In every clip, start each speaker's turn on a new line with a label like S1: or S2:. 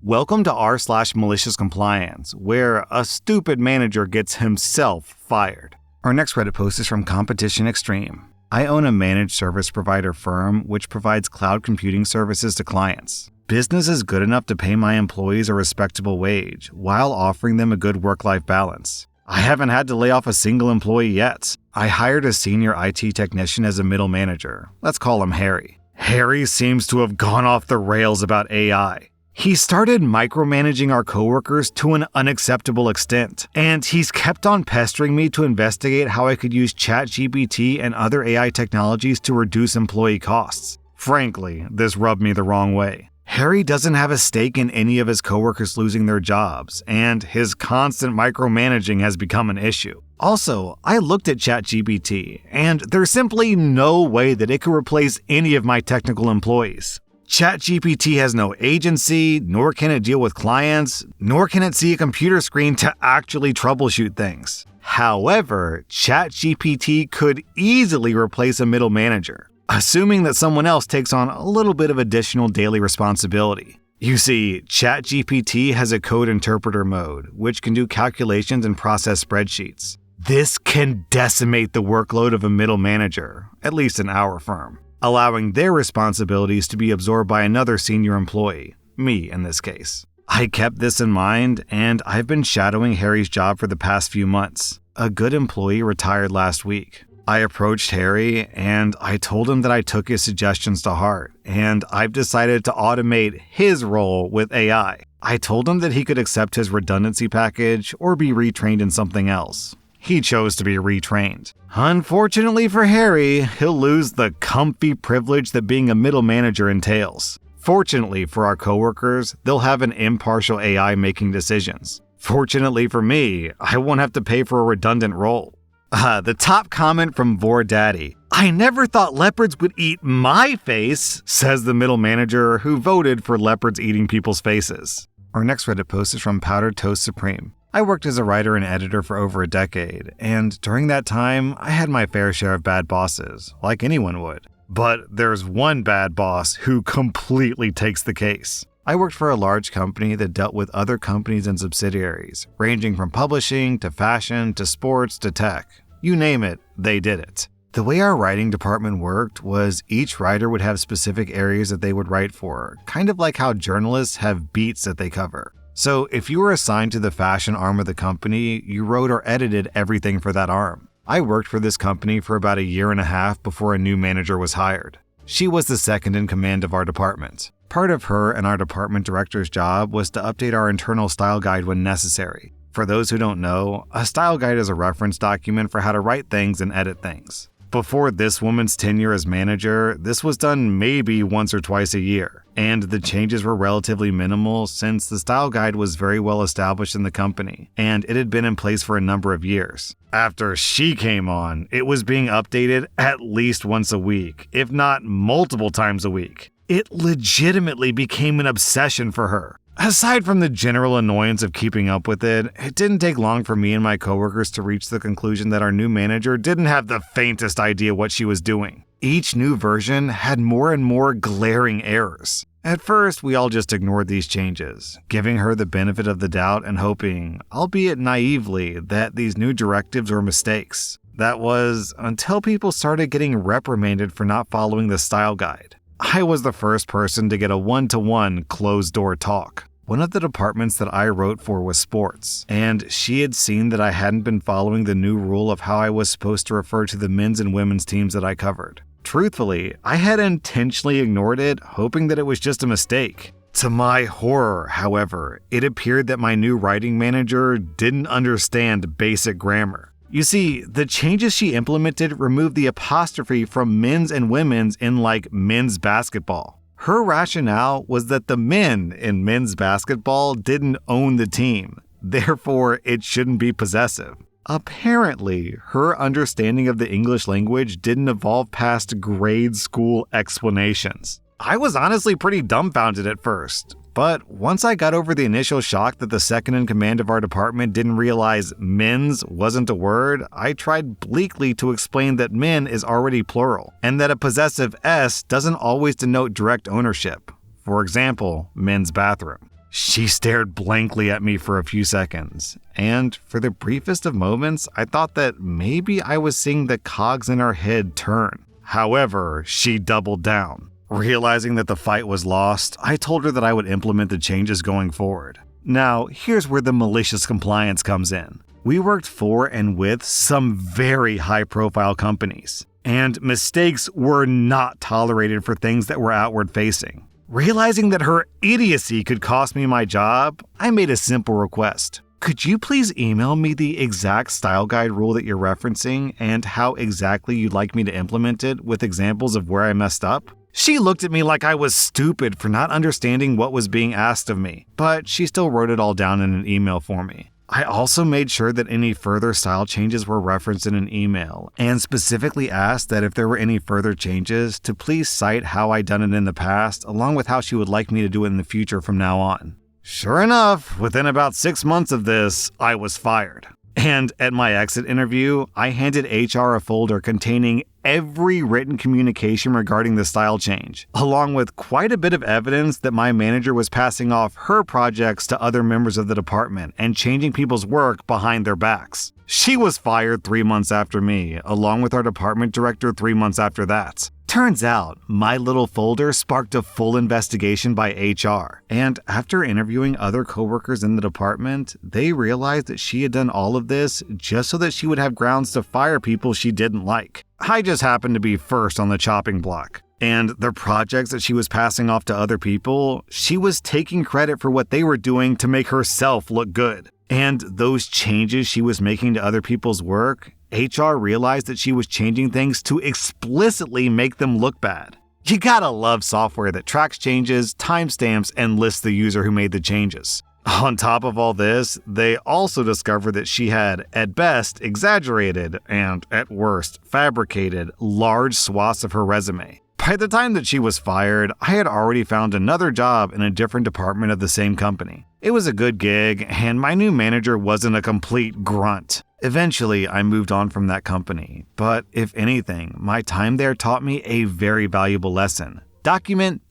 S1: Welcome to rSlash Maliciouscompliance, where a stupid manager gets himself fired. Our next Reddit post is from Competition Extreme. I own a managed service provider firm which provides cloud computing services to clients. Business is good enough to pay my employees a respectable wage while offering them a good work-life balance. I haven't had to lay off a single employee yet. I hired a senior IT technician as a middle manager. Let's call him Harry. Harry seems to have gone off the rails about AI. He started micromanaging our coworkers to an unacceptable extent, and he's kept on pestering me to investigate how I could use ChatGPT and other AI technologies to reduce employee costs. Frankly, this rubbed me the wrong way. Harry doesn't have a stake in any of his coworkers losing their jobs, and his constant micromanaging has become an issue. Also, I looked at ChatGPT, and there's simply no way that it could replace any of my technical employees. ChatGPT has no agency, nor can it deal with clients, nor can it see a computer screen to actually troubleshoot things. However, ChatGPT could easily replace a middle manager, assuming that someone else takes on a little bit of additional daily responsibility. You see, ChatGPT has a code interpreter mode, which can do calculations and process spreadsheets. This can decimate the workload of a middle manager, at least in our firm, allowing their responsibilities to be absorbed by another senior employee, me in this case. I kept this in mind, and I've been shadowing Harry's job for the past few months. A good employee retired last week. I approached Harry, and I told him that I took his suggestions to heart, and I've decided to automate his role with AI. I told him that he could accept his redundancy package or be retrained in something else. He chose to be retrained. Unfortunately for Harry, he'll lose the comfy privilege that being a middle manager entails. Fortunately for our coworkers, they'll have an impartial AI making decisions. Fortunately for me, I won't have to pay for a redundant role. The top comment from Vor Daddy. I never thought leopards would eat my face, says the middle manager who voted for leopards eating people's faces. Our next Reddit post is from Powdered Toast Supreme. I worked as a writer and editor for over a decade, and during that time, I had my fair share of bad bosses, like anyone would. But there's one bad boss who completely takes the case. I worked for a large company that dealt with other companies and subsidiaries, ranging from publishing to fashion to sports to tech. You name it, they did it. The way our writing department worked was each writer would have specific areas that they would write for, kind of like how journalists have beats that they cover. So if you were assigned to the fashion arm of the company, you wrote or edited everything for that arm. I worked for this company for about a year and a half before a new manager was hired. She was the second in command of our department. Part of her and our department director's job was to update our internal style guide when necessary. For those who don't know, a style guide is a reference document for how to write things and edit things. Before this woman's tenure as manager, this was done maybe once or twice a year, and the changes were relatively minimal since the style guide was very well established in the company, and it had been in place for a number of years. After she came on, it was being updated at least once a week, if not multiple times a week. It legitimately became an obsession for her. Aside from the general annoyance of keeping up with it, it didn't take long for me and my coworkers to reach the conclusion that our new manager didn't have the faintest idea what she was doing. Each new version had more and more glaring errors. At first, we all just ignored these changes, giving her the benefit of the doubt and hoping, albeit naively, that these new directives were mistakes. That was until people started getting reprimanded for not following the style guide. I was the first person to get a one-to-one closed-door talk. One of the departments that I wrote for was sports, and she had seen that I hadn't been following the new rule of how I was supposed to refer to the men's and women's teams that I covered. Truthfully, I had intentionally ignored it, hoping that it was just a mistake. To my horror, however, it appeared that my new writing manager didn't understand basic grammar. You see, the changes she implemented removed the apostrophe from men's and women's in like men's basketball. Her rationale was that the men in men's basketball didn't own the team, therefore it shouldn't be possessive. Apparently, her understanding of the English language didn't evolve past grade school explanations. I was honestly pretty dumbfounded at first, but once I got over the initial shock that the second in command of our department didn't realize men's wasn't a word, I tried bleakly to explain that men is already plural, and that a possessive S doesn't always denote direct ownership. For example, men's bathroom. She stared blankly at me for a few seconds, and for the briefest of moments, I thought that maybe I was seeing the cogs in her head turn. However, she doubled down. Realizing that the fight was lost, I told her that I would implement the changes going forward. Now, here's where the malicious compliance comes in. We worked for and with some very high-profile companies, and mistakes were not tolerated for things that were outward-facing. Realizing that her idiocy could cost me my job, I made a simple request. Could you please email me the exact style guide rule that you're referencing and how exactly you'd like me to implement it with examples of where I messed up? She looked at me like I was stupid for not understanding what was being asked of me, but she still wrote it all down in an email for me. I also made sure that any further style changes were referenced in an email, and specifically asked that if there were any further changes, to please cite how I'd done it in the past, along with how she would like me to do it in the future from now on. Sure enough, within about 6 months of this, I was fired. And at my exit interview, I handed HR a folder containing every written communication regarding the style change, along with quite a bit of evidence that my manager was passing off her projects to other members of the department and changing people's work behind their backs. She was fired 3 months after me, along with our department director 3 months after that. Turns out, my little folder sparked a full investigation by HR, and after interviewing other coworkers in the department, they realized that she had done all of this just so that she would have grounds to fire people she didn't like. I just happened to be first on the chopping block. And the projects that she was passing off to other people, she was taking credit for what they were doing to make herself look good. And those changes she was making to other people's work, HR realized that she was changing things to explicitly make them look bad. You gotta love software that tracks changes, timestamps, and lists the user who made the changes. On top of all this, they also discovered that she had, at best, exaggerated and, at worst, fabricated large swaths of her resume. By the time that she was fired, I had already found another job in a different department of the same company. It was a good gig, and my new manager wasn't a complete grunt. Eventually, I moved on from that company, but if anything, my time there taught me a very valuable lesson. Document,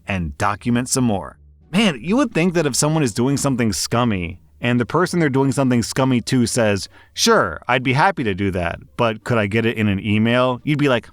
S1: and document some more. Man, you would think that if someone is doing something scummy, and the person they're doing something scummy to says, sure, I'd be happy to do that, but could I get it in an email? You'd be like,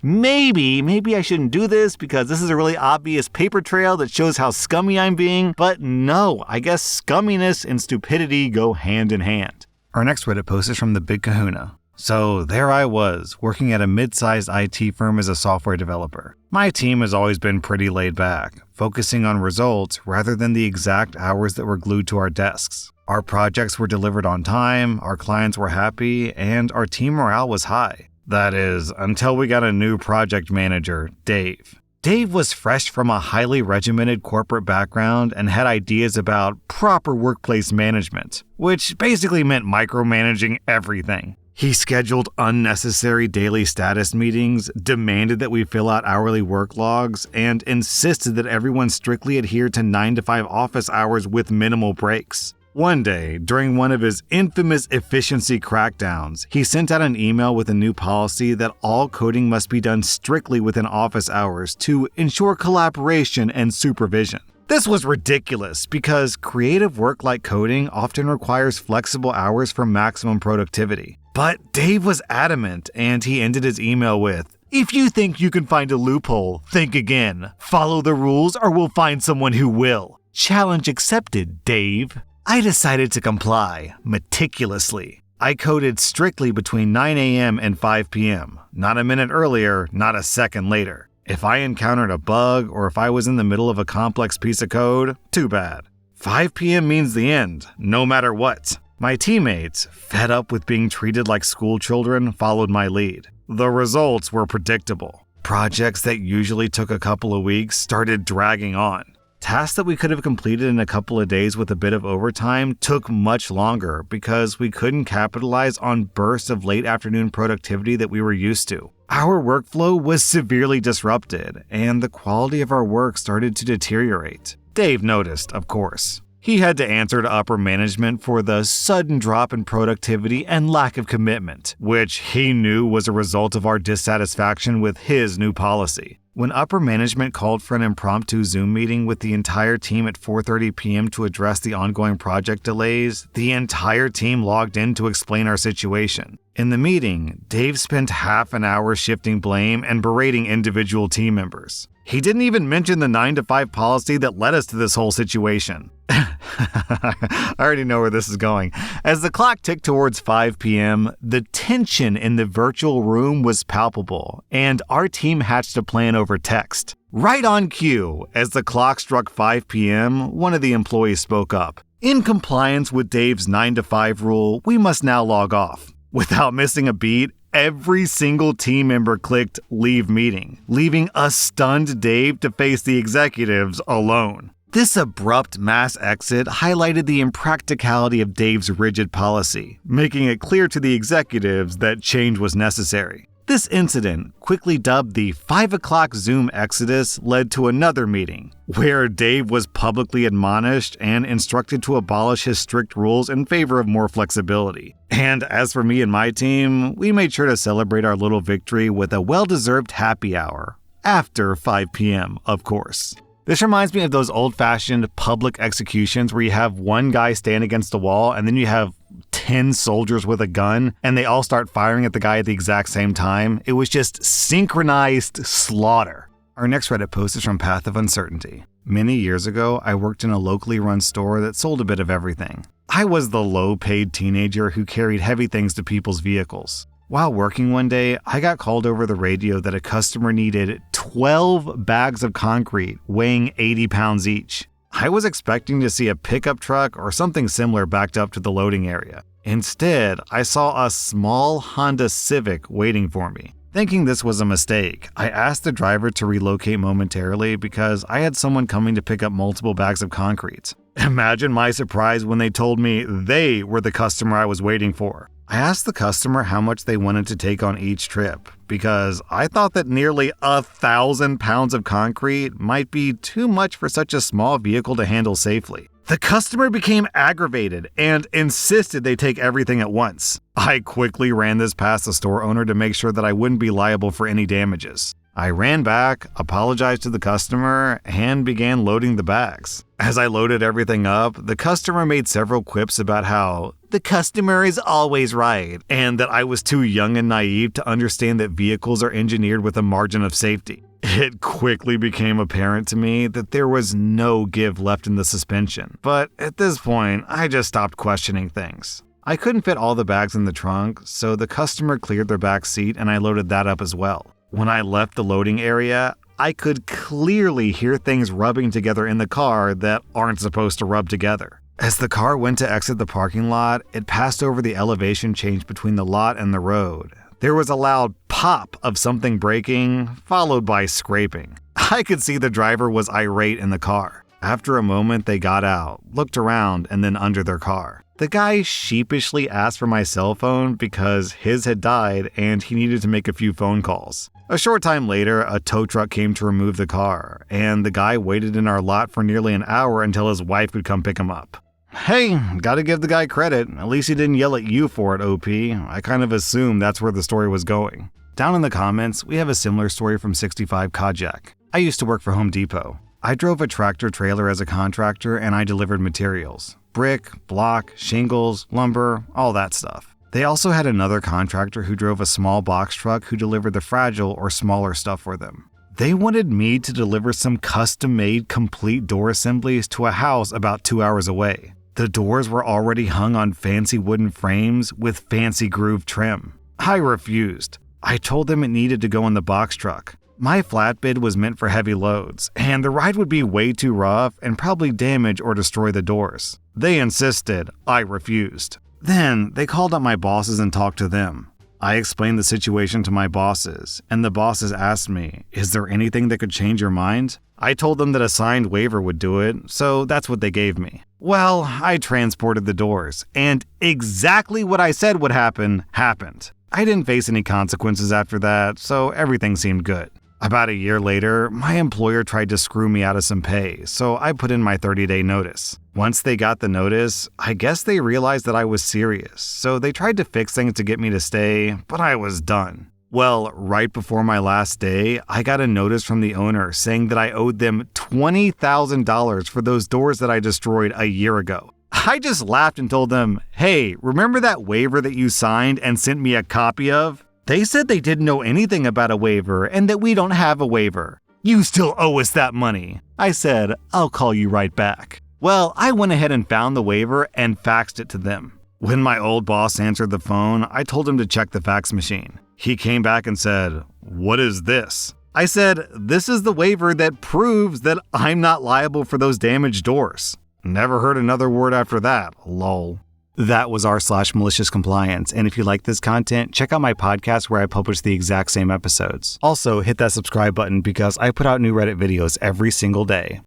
S1: maybe I shouldn't do this because this is a really obvious paper trail that shows how scummy I'm being. But no, I guess scumminess and stupidity go hand in hand. Our next Reddit post is from the Big Kahuna. So there I was, working at a mid-sized IT firm as a software developer. My team has always been pretty laid back, focusing on results rather than the exact hours that were glued to our desks. Our projects were delivered on time, our clients were happy, and our team morale was high. That is, until we got a new project manager, Dave. Dave was fresh from a highly regimented corporate background and had ideas about proper workplace management, which basically meant micromanaging everything. He scheduled unnecessary daily status meetings, demanded that we fill out hourly work logs, and insisted that everyone strictly adhere to 9 to 5 office hours with minimal breaks. One day, during one of his infamous efficiency crackdowns, he sent out an email with a new policy that all coding must be done strictly within office hours to ensure collaboration and supervision. This was ridiculous because creative work like coding often requires flexible hours for maximum productivity. But Dave was adamant, and he ended his email with, "If you think you can find a loophole, think again. Follow the rules or we'll find someone who will. Challenge accepted, Dave." I decided to comply, meticulously. I coded strictly between 9 a.m. and 5 p.m. Not a minute earlier, not a second later. If I encountered a bug or if I was in the middle of a complex piece of code, too bad. 5 p.m. means the end, no matter what. My teammates, fed up with being treated like school children, followed my lead. The results were predictable. Projects that usually took a couple of weeks started dragging on. Tasks that we could have completed in a couple of days with a bit of overtime took much longer because we couldn't capitalize on bursts of late afternoon productivity that we were used to. Our workflow was severely disrupted, and the quality of our work started to deteriorate. Dave noticed, of course. He had to answer to upper management for the sudden drop in productivity and lack of commitment, which he knew was a result of our dissatisfaction with his new policy. When upper management called for an impromptu Zoom meeting with the entire team at 4:30 p.m. to address the ongoing project delays, the entire team logged in to explain our situation. In the meeting, Dave spent half an hour shifting blame and berating individual team members. He didn't even mention the 9-to-5 policy that led us to this whole situation. I already know where this is going. As the clock ticked towards 5 p.m., the tension in the virtual room was palpable, and our team hatched a plan over text. Right on cue, as the clock struck 5 p.m., one of the employees spoke up. In compliance with Dave's 9-to-5 rule, we must now log off. Without missing a beat, every single team member clicked leave meeting, leaving a stunned Dave to face the executives alone. This abrupt mass exit highlighted the impracticality of Dave's rigid policy, making it clear to the executives that change was necessary. This incident, quickly dubbed the 5 o'clock Zoom exodus, led to another meeting, where Dave was publicly admonished and instructed to abolish his strict rules in favor of more flexibility. And as for me and my team, we made sure to celebrate our little victory with a well-deserved happy hour. After 5 p.m., of course. This reminds me of those old-fashioned public executions where you have one guy stand against a wall and then you have 10 soldiers with a gun and they all start firing at the guy at the exact same time. It was just synchronized slaughter. Our next Reddit post is from Path of Uncertainty. Many years ago, I worked in a locally run store that sold a bit of everything. I was the low-paid teenager who carried heavy things to people's vehicles. While working one day, I got called over the radio that a customer needed 12 bags of concrete weighing 80 pounds each. I was expecting to see a pickup truck or something similar backed up to the loading area. Instead, I saw a small Honda Civic waiting for me. Thinking this was a mistake, I asked the driver to relocate momentarily because I had someone coming to pick up multiple bags of concrete. Imagine my surprise when they told me they were the customer I was waiting for. I asked the customer how much they wanted to take on each trip because I thought that nearly 1,000 pounds of concrete might be too much for such a small vehicle to handle safely. The customer became aggravated and insisted they take everything at once. I quickly ran this past the store owner to make sure that I wouldn't be liable for any damages. I ran back, apologized to the customer, and began loading the bags. As I loaded everything up, the customer made several quips about how the customer is always right, and that I was too young and naive to understand that vehicles are engineered with a margin of safety. It quickly became apparent to me that there was no give left in the suspension, but at this point, I just stopped questioning things. I couldn't fit all the bags in the trunk, so the customer cleared their back seat and I loaded that up as well. When I left the loading area, I could clearly hear things rubbing together in the car that aren't supposed to rub together. As the car went to exit the parking lot, it passed over the elevation change between the lot and the road. There was a loud pop of something breaking, followed by scraping. I could see the driver was irate in the car. After a moment, they got out, looked around, and then under their car. The guy sheepishly asked for my cell phone because his had died and he needed to make a few phone calls. A short time later, a tow truck came to remove the car, and the guy waited in our lot for nearly an hour until his wife could come pick him up. Hey, gotta give the guy credit. At least he didn't yell at you for it, OP. I kind of assumed that's where the story was going. Down in the comments, we have a similar story from 65 Kajak. I used to work for Home Depot. I drove a tractor trailer as a contractor and I delivered materials. Brick, block, shingles, lumber, all that stuff. They also had another contractor who drove a small box truck who delivered the fragile or smaller stuff for them. They wanted me to deliver some custom-made complete door assemblies to a house about 2 hours away. The doors were already hung on fancy wooden frames with fancy groove trim. I refused. I told them it needed to go in the box truck. My flatbed was meant for heavy loads, and the ride would be way too rough and probably damage or destroy the doors. They insisted. I refused. Then they called up my bosses and talked to them. I explained the situation to my bosses, and the bosses asked me, "Is there anything that could change your mind?" I told them that a signed waiver would do it, so that's what they gave me. Well, I transported the doors, and exactly what I said would happen, happened. I didn't face any consequences after that, so everything seemed good. About a year later, my employer tried to screw me out of some pay, so I put in my 30-day notice. Once they got the notice, I guess they realized that I was serious, so they tried to fix things to get me to stay, but I was done. Well, right before my last day, I got a notice from the owner saying that I owed them $20,000 for those doors that I destroyed a year ago. I just laughed and told them, hey, remember that waiver that you signed and sent me a copy of? They said they didn't know anything about a waiver and that we don't have a waiver. You still owe us that money. I said, I'll call you right back. Well, I went ahead and found the waiver and faxed it to them. When my old boss answered the phone, I told him to check the fax machine. He came back and said, what is this? I said, this is the waiver that proves that I'm not liable for those damaged doors. Never heard another word after that, lol. That was r/maliciouscompliance, and if you like this content, check out my podcast where I publish the exact same episodes. Also, hit that subscribe button because I put out new Reddit videos every single day.